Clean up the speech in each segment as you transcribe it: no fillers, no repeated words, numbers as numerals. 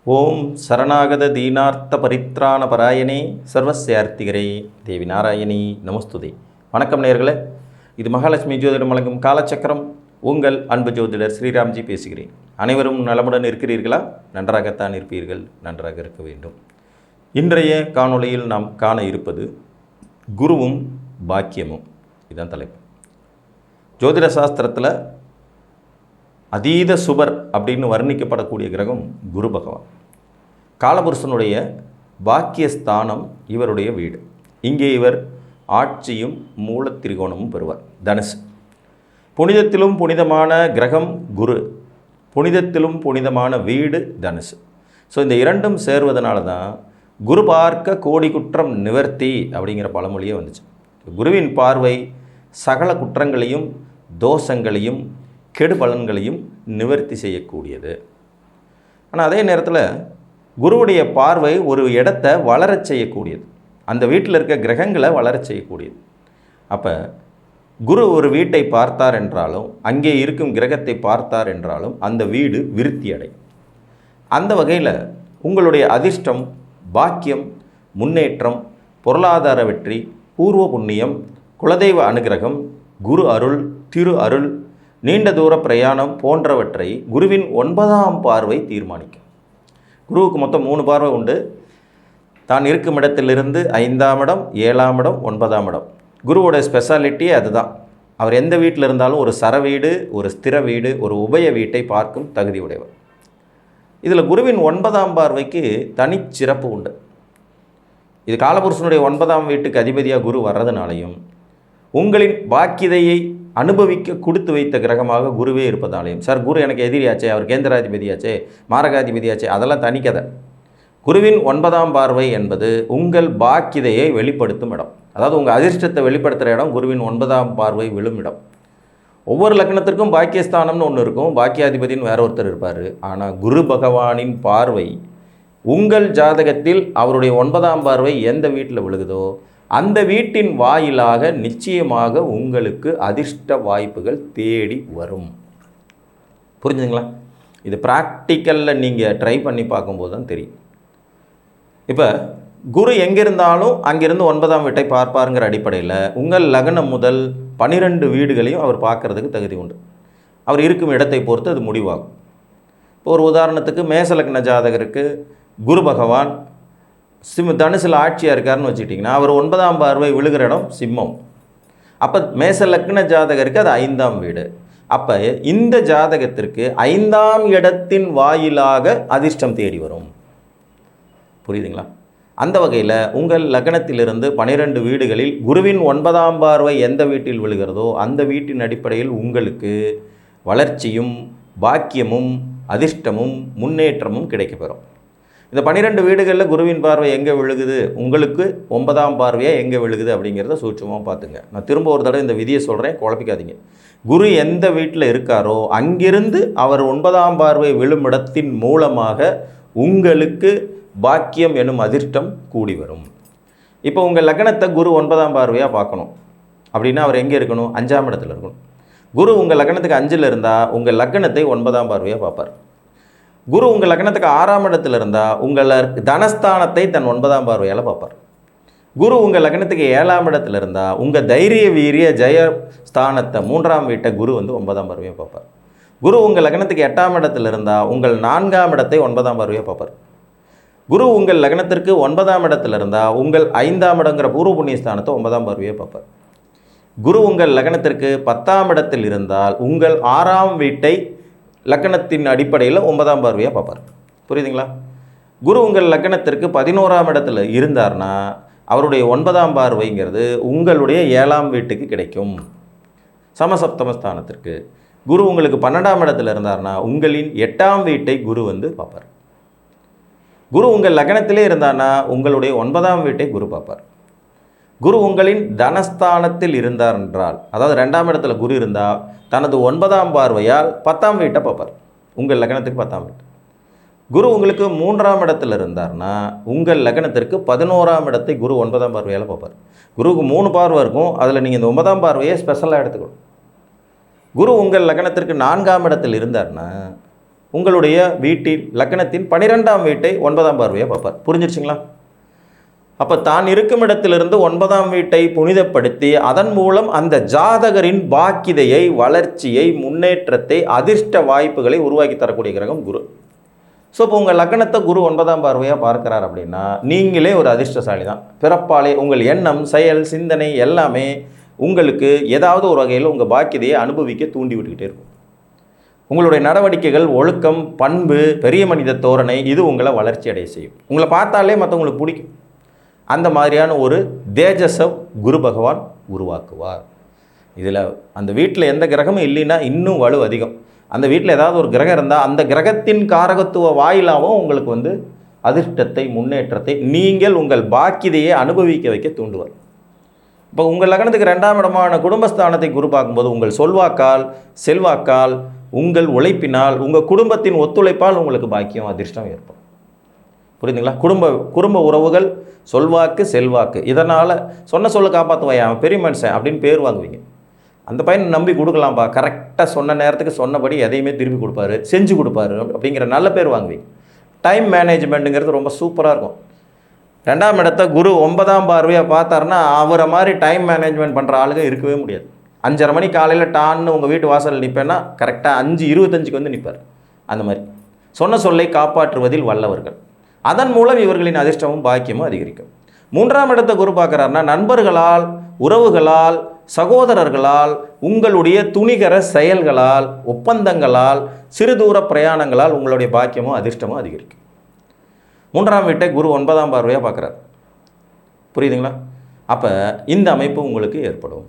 ஓம் சரணாகத தீனார்த்த பரித்ராண பராயணே சர்வசியார்த்திகரே தேவி நாராயணி நமஸ்துதே. வணக்கம் நேயர்களே, இது மகாலட்சுமி ஜோதிடம் வழங்கும் காலச்சக்கரம். உங்கள் அன்பு ஜோதிடர் ஸ்ரீராம்ஜி பேசுகிறேன். அனைவரும் நலமுடன் இருக்கிறீர்களா? நன்றாகத்தான் இருப்பீர்கள், நன்றாக இருக்க வேண்டும். இன்றைய காணொளியில் நாம் காண இருப்பது குருவும் பாக்கியமும். இதுதான் தலைப்பு. ஜோதிட சாஸ்திரத்தில் அதீத சுபர் அப்படின்னு வர்ணிக்கப்படக்கூடிய கிரகம் குரு பகவான். காலபுருஷனுடைய பாக்கியஸ்தானம் இவருடைய வீடு. இங்கே இவர் ஆட்சியும் மூலத்திரிகோணமும் பெறுவார். தனுசு. புனிதத்திலும் புனிதமான கிரகம் குரு, புனிதத்திலும் புனிதமான வீடு தனுசு. ஸோ இந்த இரண்டும் சேர்வதனால தான் குரு பார்க்க கோடி குற்றம் நிவர்த்தி அப்படிங்கிற பழமொழியே வந்துச்சு. குருவின் பார்வை சகல குற்றங்களையும் தோஷங்களையும் கெடு பலன்களையும் நிவர்த்தி செய்யக்கூடியது. ஆனால் அதே நேரத்தில் குருவுடைய பார்வை ஒரு இடத்தை வளரச் செய்யக்கூடியது, அந்த வீட்டில் இருக்க கிரகங்களை வளரச் செய்யக்கூடியது. அப்போ குரு ஒரு வீட்டை பார்த்தார் என்றாலும், அங்கே இருக்கும் கிரகத்தை பார்த்தார் என்றாலும் அந்த வீடு விருத்தி அடையும். அந்த வகையில் உங்களுடைய அதிர்ஷ்டம், பாக்கியம், முன்னேற்றம், பொருளாதார வெற்றி, பூர்வ புண்ணியம், குலதெய்வ அனுகிரகம், குரு அருள், திரு அருள், நீண்ட தூர பிரயாணம் போன்றவற்றை குருவின் 9ஆம் பார்வை தீர்மானிக்கும். குருவுக்கு மொத்தம் 3 பார்வை உண்டு. தான் இருக்கும் இடத்திலிருந்து 5ஆம் இடம், 7ஆம் இடம், 9ஆம் இடம். குருவோட ஸ்பெஷாலிட்டியே அதுதான். அவர் எந்த வீட்டில் இருந்தாலும் ஒரு சர வீடு, ஒரு ஸ்திர வீடு, ஒரு உபய வீட்டை பார்க்கும் தகுதி உடையவர். இதில் குருவின் 9ஆம் பார்வைக்கு தனிச்சிறப்பு உண்டு. இது காலபுருஷனுடைய 9ஆம் வீட்டுக்கு அதிபதியாக குரு வர்றதுனாலையும், உங்களின் பாக்கியதையை அனுபவிக்க கொடுத்து வைத்த கிரகமாக குருவே இருப்பதாலையும், சார் குரு எனக்கு எதிரியாச்சே, அவர் கேந்திராதிபதியாச்சே, மாரகாதிபதியாச்சே, அதெல்லாம் தனிக்கதை. குருவின் 9ஆம் பார்வை என்பது உங்கள் பாக்கியதையை வெளிப்படுத்தும் இடம். அதாவது உங்கள் அதிர்ஷ்டத்தை வெளிப்படுத்துகிற இடம் குருவின் 9ஆம் பார்வை விழும் இடம். ஒவ்வொரு லக்னத்திற்கும் பாக்கியஸ்தானம்னு ஒன்று இருக்கும், பாக்கியாதிபதினு வேற ஒருத்தர் இருப்பார். ஆனால் குரு பகவானின் பார்வை உங்கள் ஜாதகத்தில் அவருடைய 9ஆம் பார்வை எந்த வீட்டில் விழுகுதோ அந்த வீட்டின் வாயிலாக நிச்சயமாக உங்களுக்கு அதிர்ஷ்ட வாய்ப்புகள் தேடி வரும். புரிஞ்சுங்களா? இது ப்ராக்டிக்கலில் நீங்கள் ட்ரை பண்ணி பார்க்கும்போது தான் தெரியும். இப்போ குரு எங்கே இருந்தாலும் அங்கிருந்து 9ஆம் வீட்டை பார்ப்பாருங்கிற அடிப்படையில் உங்கள் லக்னம் முதல் 12 வீடுகளையும் அவர் பார்க்குறதுக்கு தகுதி உண்டு. அவர் இருக்கும் இடத்தை பொறுத்து அது முடிவாகும். இப்போ ஒரு உதாரணத்துக்கு மேச லக்ன ஜாதகருக்கு குரு பகவான் தனுசில் ஆட்சியாக இருக்காருன்னு வச்சுக்கிட்டிங்கன்னா, அவர் 9ஆம் பார்வை விழுகிற இடம் சிம்மம். அப்போ மேச லக்ன ஜாதகருக்கு அது 5ஆம் வீடு. அப்போ இந்த ஜாதகத்திற்கு 5ஆம் இடத்தின் வாயிலாக அதிர்ஷ்டம் தேடி வரும். புரியுதுங்களா? அந்த வகையில் உங்கள் லக்னத்திலிருந்து 12 வீடுகளில் குருவின் 9ஆம் பார்வை எந்த வீட்டில் விழுகிறதோ அந்த வீட்டின் அடிப்படையில் உங்களுக்கு வளர்ச்சியும் பாக்கியமும் அதிர்ஷ்டமும் முன்னேற்றமும் கிடைக்கப்பெறும். இந்த 12 வீடுகளில் குருவின் பார்வை எங்கே விழுகுது, உங்களுக்கு 9ஆம் பார்வையாக எங்கே விழுகுது அப்படிங்கிறத சூட்சமாக பார்த்துங்க. நான் திரும்ப ஒரு தடவை இந்த விதியை சொல்கிறேன், குழப்பிக்காதீங்க. குரு எந்த வீட்டில் இருக்காரோ அங்கிருந்து அவர் 9ஆம் பார்வை விழும் இடத்தின் மூலமாக உங்களுக்கு பாக்கியம் எனும் அதிர்ஷ்டம் கூடி வரும். இப்போ உங்கள் லக்னத்தை குரு 9ஆம் பார்வையாக பார்க்கணும் அப்படின்னா அவர் எங்கே இருக்கணும்? 5ஆம் இடத்துல இருக்கணும். குரு உங்கள் லக்னத்துக்கு 5இல் இருந்தால் உங்கள் லக்னத்தை 9ஆம் பார்வையாக பார்ப்பார். குரு உங்கள் லக்னத்துக்கு 6ஆம் இடத்துல இருந்தால் உங்கள் தனஸ்தானத்தை தன் 9ஆம் பார்வையால் பார்ப்பார். குரு உங்கள் லக்னத்துக்கு 7ஆம் இடத்துல இருந்தால் உங்கள் தைரிய வீரிய ஜெய ஸ்தானத்தை 3ஆம் வீட்டை குரு 9ஆம் பார்வையாக பார்ப்பார். குரு உங்கள் லக்னத்துக்கு 8ஆம் இடத்துல இருந்தால் உங்கள் 4ஆம் இடத்தை 9ஆம் பார்வையாக பார்ப்பார். குரு உங்கள் லக்னத்திற்கு 9ஆம் இடத்துல இருந்தால் உங்கள் 5ஆம் இடங்கிற பூர்வ புண்ணிய ஸ்தானத்தை 9ஆம் பார்வையாக பார்ப்பார். குரு உங்கள் லக்னத்திற்கு 10ஆம் இடத்தில் இருந்தால் உங்கள் 6ஆம் வீட்டை லக்னத்தின் அடிப்படையில் 9ஆம் பார்வையாக பார்ப்பார். புரியுதுங்களா? குரு உங்கள் லக்னத்திற்கு 11ஆம் இடத்துல இருந்தார்னா அவருடைய 9ஆம் பார்வைங்கிறது உங்களுடைய 7ஆம் வீட்டுக்கு கிடைக்கும், சமசப்தமஸ்தானத்திற்கு. குரு உங்களுக்கு 12ஆம் இடத்துல இருந்தார்னா உங்களின் 8ஆம் வீட்டை குரு பார்ப்பார். குரு உங்கள் லக்னத்திலே இருந்தார்னா உங்களுடைய 9ஆம் வீட்டை குரு பார்ப்பார். குரு உங்களின் தனஸ்தானத்தில் இருந்தார் என்றால், அதாவது 2ஆம் இடத்துல குரு இருந்தால் தனது 9ஆம் பார்வையால் 10ஆம் வீட்டை பார்ப்பார். உங்கள் லக்னத்துக்கு 10ஆம் வீட்டு. குரு உங்களுக்கு 3ஆம் இடத்துல இருந்தார்னா உங்கள் லக்னத்திற்கு 11ஆம் இடத்தை குரு 9ஆம் பார்வையால் பார்ப்பார். குருவுக்கு 3 பார்வை இருக்கும், அதில் நீங்கள் இந்த 9ஆம் பார்வையை ஸ்பெஷலாக எடுத்துக்கணும். குரு உங்கள் லக்னத்திற்கு 4ஆம் இடத்தில் இருந்தார்னா உங்களுடைய வீட்டில் லக்னத்தின் 12ஆம் வீட்டை 9ஆம் பார்வையாக பார்ப்பார். புரிஞ்சிருச்சுங்களா? அப்போ தான் இருக்கும் இடத்திலிருந்து 9ஆம் வீட்டை புனிதப்படுத்தி அதன் மூலம் அந்த ஜாதகரின் பாக்கியதையை, வளர்ச்சியை, முன்னேற்றத்தை, அதிர்ஷ்ட வாய்ப்புகளை உருவாக்கி தரக்கூடிய கிரகம் குரு. ஸோ இப்போ உங்கள் லக்னத்தை குரு 9ஆம் பார்வையாக பார்க்குறார் அப்படின்னா நீங்களே ஒரு அதிர்ஷ்டசாலி தான். பிறப்பாலே உங்கள் எண்ணம், செயல், சிந்தனை எல்லாமே உங்களுக்கு ஏதாவது ஒரு வகையில் உங்கள் பாக்கியதையை அனுபவிக்க தூண்டி விட்டுக்கிட்டே இருக்கும். உங்களுடைய நடவடிக்கைகள், ஒழுக்கம், பண்பு, பெரிய மனித தோரணை இது உங்களை வளர்ச்சி அடைய செய்யும். உங்களை பார்த்தாலே மற்றவங்களுக்கு பிடிக்கும். அந்த மாதிரியான ஒரு தேஜஸை குரு பகவான் உருவாக்குவார். இதில் அந்த வீட்டில் எந்த கிரகமும் இல்லைன்னா இன்னும் வலு அதிகம். அந்த வீட்டில் ஏதாவது ஒரு கிரகம் இருந்தால் அந்த கிரகத்தின் காரகத்துவ வாயிலாகவும் உங்களுக்கு அதிர்ஷ்டத்தை, முன்னேற்றத்தை, நீங்கள் உங்கள் பாக்கியதையை அனுபவிக்க வைக்க தூண்டுவார். இப்போ உங்கள் லக்னத்துக்கு 2ஆம் இடமான குடும்பஸ்தானத்தை குரு பார்க்கும்போது உங்கள் சொல்வாக்கால், செல்வாக்கால், உங்கள் உழைப்பினால், உங்கள் குடும்பத்தின் ஒத்துழைப்பால் உங்களுக்கு பாக்கியம், அதிர்ஷ்டம் ஏற்படும். புரியுதுங்களா? குடும்ப உறவுகள், சொல்வாக்கு, செல்வாக்கு, இதனால் சொன்ன சொல்ல காப்பாற்றுவாய், அவன் பெரிய மனுஷன் அப்படின்னு பேர் வாங்குவீங்க. அந்த பையனை நம்பி கொடுக்கலாம்ப்பா, கரெக்டாக சொன்ன நேரத்துக்கு சொன்னபடி எதையுமே திருப்பி கொடுப்பாரு, செஞ்சு கொடுப்பாரு அப்படிங்கிற நல்ல பேர் வாங்குவீங்க. டைம் மேனேஜ்மெண்ட்டுங்கிறது ரொம்ப சூப்பராக இருக்கும். 2ஆம் இடத்தை குரு 9ஆம் பார்வையாக பார்த்தாருன்னா அவரை மாதிரி டைம் மேனேஜ்மெண்ட் பண்ணுற ஆளுங்க இருக்கவே முடியாது. 5:30 மணி காலையில் டான்னு உங்கள் வீட்டு வாசலில் நிற்பேன்னா கரெக்டாக 5:25 நிற்பார். அந்த மாதிரி சொன்ன சொல்லை காப்பாற்றுவதில் வல்லவர்கள். அதன் மூலம் இவர்களின் அதிர்ஷ்டமும் பாக்கியமும் அதிகரிக்கும். 3ஆம் இடத்தை குரு பார்க்குறாருன்னா நண்பர்களால், உறவுகளால், சகோதரர்களால், உங்களுடைய துணிகர செயல்களால், ஒப்பந்தங்களால், சிறு தூர பிரயாணங்களால் உங்களுடைய பாக்கியமும் அதிர்ஷ்டமும் அதிகரிக்கும். 3ஆம் வீட்டை குரு 9ஆம் பார்வையாக பார்க்குறார். புரியுதுங்களா? அப்போ இந்த அமைப்பு உங்களுக்கு ஏற்படும்.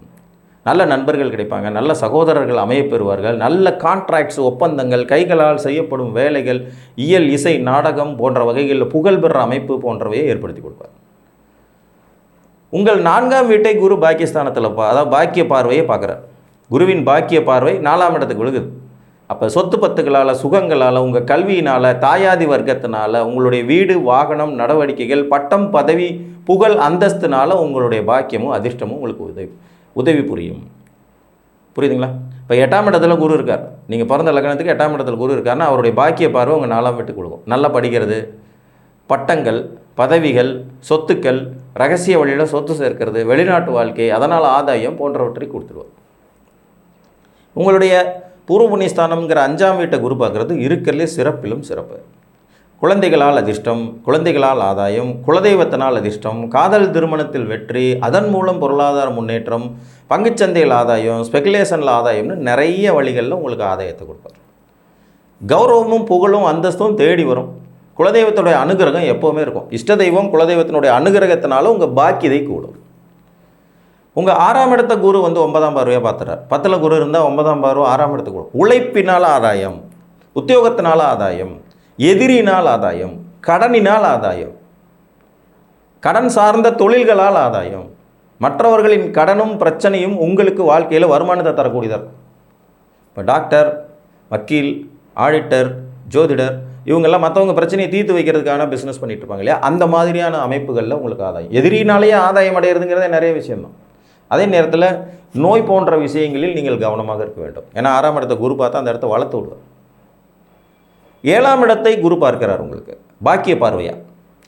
நல்ல நண்பர்கள் கிடைப்பாங்க, நல்ல சகோதரர்கள் அமையப்பெறுவார்கள், நல்ல கான்ட்ராக்ட்ஸ், ஒப்பந்தங்கள், கைகளால் செய்யப்படும் வேலைகள், இயல், இசை, நாடகம் போன்ற வகைகளில் புகழ்பெற அமைப்பு போன்றவையை ஏற்படுத்தி கொடுப்பார். உங்கள் 4ஆம் வீட்டை குரு பாக்கியஸ்தானத்தில் அதாவது பாக்கிய பார்வையை பார்க்குறார். குருவின் பாக்கிய பார்வை 4ஆம் இடத்துக்கு விழுகுது. அப்போ சொத்து பத்துகளால், சுகங்களால், உங்கள் கல்வியினால், தாயாதி வர்க்கத்தினால், உங்களுடைய வீடு, வாகனம், நடவடிக்கைகள், பட்டம், பதவி, புகழ், அந்தஸ்துனால உங்களுடைய பாக்கியமும் அதிர்ஷ்டமும் உங்களுக்கு உதவி புரியும். புரியுதுங்களா? இப்போ 8ஆம் இடத்துல குரு இருக்கார். நீங்கள் பிறந்த லக்னத்துக்கு 8ஆம் இடத்துல குரு இருக்காருன்னா அவருடைய பாக்கிய பார்வை உங்கள் 4ஆம் வீட்டுக்கு கொடுக்கும். நல்லா படிக்கிறது, பட்டங்கள், பதவிகள், சொத்துக்கள், ரகசிய வழியில் சொத்து சேர்க்கிறது, வெளிநாட்டு வாழ்க்கை, அதனால் ஆதாயம் போன்றவற்றை கொடுத்துருவார். உங்களுடைய பூர்வ புண்ணியஸ்தானம்ங்கிற 5ஆம் வீட்டை குரு பார்க்குறது இருக்கிறதுலே சிறப்பிலும் சிறப்பு. குழந்தைகளால் அதிர்ஷ்டம், குழந்தைகளால் ஆதாயம், குலதெய்வத்தினால் அதிர்ஷ்டம், காதல் திருமணத்தில் வெற்றி, அதன் மூலம் பொருளாதார முன்னேற்றம், பங்குச்சந்தையில் ஆதாயம், ஸ்பெகுலேஷனில் ஆதாயம்னு நிறைய வழிகளில் உங்களுக்கு ஆதாயத்தை கொடுப்பார். கௌரவமும் புகழும் அந்தஸ்தும் தேடி வரும். குலதெய்வத்துடைய அனுகிரகம் எப்போவுமே இருக்கும். இஷ்ட தெய்வம் குலதெய்வத்தினுடைய அனுகிரகத்தினால உங்கள் பாக்கியதை கூடும். உங்கள் 6ஆம் இடத்த குரு 9ஆம் பார்வையாக பார்த்துறார். 10ல் குரு இருந்தால் 9ஆம் பார்வை 6ஆம் இடத்துக்கு கூடும். உழைப்பினால் ஆதாயம், உத்தியோகத்தினால் ஆதாயம், எதிரினால் ஆதாயம், கடனினால் ஆதாயம், கடன் சார்ந்த தொழில்களால் ஆதாயம், மற்றவர்களின் கடனும் பிரச்சனையும் உங்களுக்கு வாழ்க்கையில் வருமானத்தை தரக்கூடியதாக. இப்போ டாக்டர், வக்கீல், ஆடிட்டர், ஜோதிடர் இவங்கெல்லாம் மற்றவங்க பிரச்சனையை தீர்த்து வைக்கிறதுக்கான பிஸ்னஸ் பண்ணிட்டு இருப்பாங்க இல்லையா? அந்த மாதிரியான அமைப்புகளில் உங்களுக்கு ஆதாயம். எதிரினாலேயே ஆதாயம் அடைகிறதுங்கிறதே நிறைய விஷயம்தான். அதே நேரத்தில் நோய் போன்ற விஷயங்களில் நீங்கள் கவனமாக இருக்க வேண்டும். ஏன்னா 6ஆம் இடத்தை குரு பார்த்தா அந்த இடத்த வளர்த்து விடுவார். 7ஆம் இடத்தை குரு பார்க்கிறார் உங்களுக்கு பாக்கிய பார்வையாக.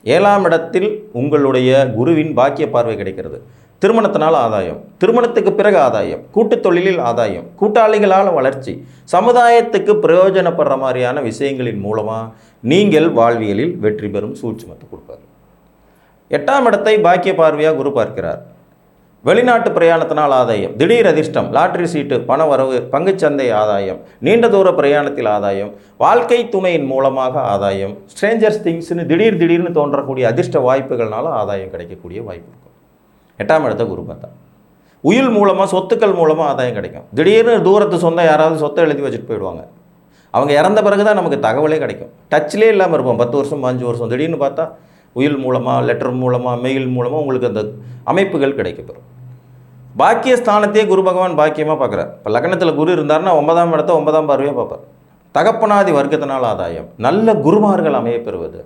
7ஆம் இடத்தில் உங்களுடைய குருவின் பாக்கிய பார்வை கிடைக்கிறது. திருமணத்தினால் ஆதாயம், திருமணத்துக்கு பிறகு ஆதாயம், கூட்டுத் தொழிலில் ஆதாயம், கூட்டாளிகளால் வளர்ச்சி, சமுதாயத்துக்கு பிரயோஜனப்படுற மாதிரியான விஷயங்களின் மூலமாக நீங்கள் வாழ்வியலில் வெற்றி பெறும் சூட்சுமத்தை கொடுப்பார். 8ஆம் இடத்தை பாக்கிய பார்வையாக குரு பார்க்கிறார். வெளிநாட்டு பிரயாணத்தினால் ஆதாயம், திடீர் அதிர்ஷ்டம், லாட்ரி சீட்டு, பண வரவு, பங்குச்சந்தை ஆதாயம், நீண்ட தூர பிரயாணத்தில் ஆதாயம், வாழ்க்கை துணையின் மூலமாக ஆதாயம், ஸ்ட்ரேஞ்சர்ஸ் திங்ஸ்னு திடீர்னு தோன்றக்கூடிய அதிர்ஷ்ட வாய்ப்புகள்னால ஆதாயம் கிடைக்கக்கூடிய வாய்ப்பு இருக்கும். 8ஆம் இடத்தை குரு பார்த்தா உயில் மூலமாக, சொத்துக்கள் மூலமாக ஆதாயம் கிடைக்கும். திடீர்னு தூரத்து சொந்தம் யாராவது சொத்தை எழுதி வச்சுட்டு போயிடுவாங்க. அவங்க இறந்த பிறகு தான் நமக்கு தகவலே கிடைக்கும். டச்சிலே இல்லாமல் இருப்போம் 10 வருஷம் 5 வருஷம். திடீர்னு பார்த்தா உயில் மூலமாக, லெட்டர் மூலமாக, மெயில் மூலமாக உங்களுக்கு அந்த அமைப்புகள் கிடைக்கப்பெறும். பாக்கியஸ்தானத்தையே குரு பகவான் பாக்கியமாக பார்க்குறார். இப்போ லக்னத்தில் குரு இருந்தார்னா 9ஆம் இடத்தை 9ஆம் பார்வையாக பார்ப்பார். தகப்பனாதி வர்க்கத்தினால் ஆதாயம், நல்ல குருமார்கள் அமைய பெறுவது,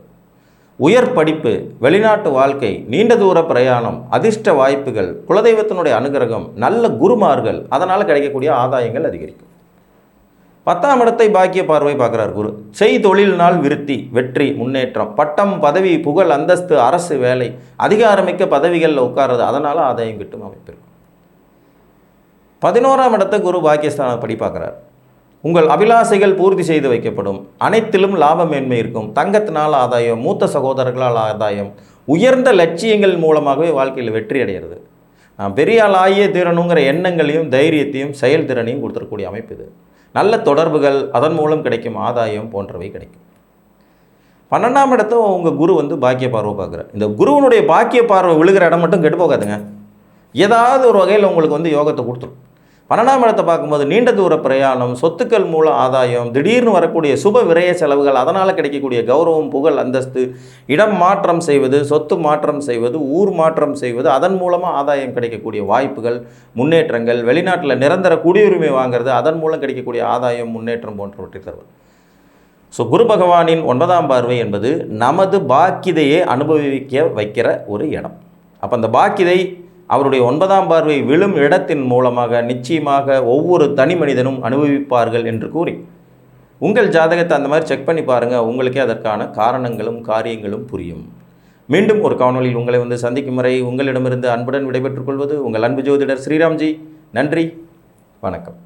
உயர் படிப்பு, வெளிநாட்டு வாழ்க்கை, நீண்ட தூர பிரயாணம், அதிர்ஷ்ட வாய்ப்புகள், குலதெய்வத்தினுடைய அனுகிரகம், நல்ல குருமார்கள், அதனால் கிடைக்கக்கூடிய ஆதாயங்கள் அதிகரிக்கும். 10ஆம் இடத்தை பாக்கிய பார்வை பார்க்குறார் குரு. தொழில்னால் விருத்தி, வெற்றி, முன்னேற்றம், பட்டம், பதவி, புகழ், அந்தஸ்து, அரசு வேலை, அதிகாரமிக்க பதவிகளில் உட்கார்றது, அதனால் ஆதாயம் கிட்டும் அமைப்பு இருக்கும். 11ஆம் இடத்தை குரு பாக்கியஸ்தானப்படி பார்க்குறார். உங்கள் அபிலாசைகள் பூர்த்தி செய்து வைக்கப்படும், அனைத்திலும் லாப மேன்மை இருக்கும், தங்கத்தினால் ஆதாயம், மூத்த சகோதரர்களால் ஆதாயம், உயர்ந்த லட்சியங்கள் மூலமாகவே வாழ்க்கையில் வெற்றி அடைகிறது. நான் பெரிய ஆள் ஆகியே தீரணுங்கிற எண்ணங்களையும் தைரியத்தையும் செயல்திறனையும் கொடுத்துருக்கூடிய அமைப்பு இது. நல்ல தொடர்புகள், அதன் மூலம் கிடைக்கும் ஆதாயம் போன்றவை கிடைக்கும். 12ஆம் இடத்தை உங்கள் குரு பாக்கிய பார்வை பார்க்குறார். இந்த குருவனுடைய பாக்கிய பார்வை விழுகிற இடம் மட்டும் கெட்டு போகாதுங்க. ஏதாவது ஒரு வகையில் உங்களுக்கு யோகத்தை கொடுத்துரும். 12ஆம் இடத்தை பார்க்கும்போது நீண்ட தூர பிரயாணம், சொத்துக்கள் மூலம் ஆதாயம், திடீர்னு வரக்கூடிய சுப விரய செலவுகள், அதனால் கிடைக்கக்கூடிய கௌரவம், புகழ், அந்தஸ்து, இடம் மாற்றம் செய்வது, சொத்து மாற்றம் செய்வது, ஊர் மாற்றம் செய்வது, அதன் மூலமாக ஆதாயம் கிடைக்கக்கூடிய வாய்ப்புகள், முன்னேற்றங்கள், வெளிநாட்டில் நிரந்தர குடியுரிமை வாங்கிறது, அதன் மூலம் கிடைக்கக்கூடிய ஆதாயம், முன்னேற்றம் போன்றவற்றை தருவது. ஸோ குரு பகவானின் 9ஆம் பார்வை என்பது நமது பாக்கியதையே அனுபவிக்க வைக்கிற ஒரு இடம். அப்போ அந்த பாக்கியதை அவருடைய 9ஆம் பார்வை விழும் இடத்தின் மூலமாக நிச்சயமாக ஒவ்வொரு தனி மனிதனும் அனுபவிப்பார்கள் என்று கூறி, உங்கள் ஜாதகத்தை அந்த மாதிரி செக் பண்ணி பாருங்கள். உங்களுக்கே அதற்கான காரணங்களும் காரியங்களும் புரியும். மீண்டும் ஒரு காணொலியில் உங்களை சந்திக்கும் வரை உங்களிடமிருந்து அன்புடன் விடைபெற்றுக் கொள்வது உங்கள் அன்பு ஜோதிடர் ஸ்ரீராம்ஜி. நன்றி, வணக்கம்.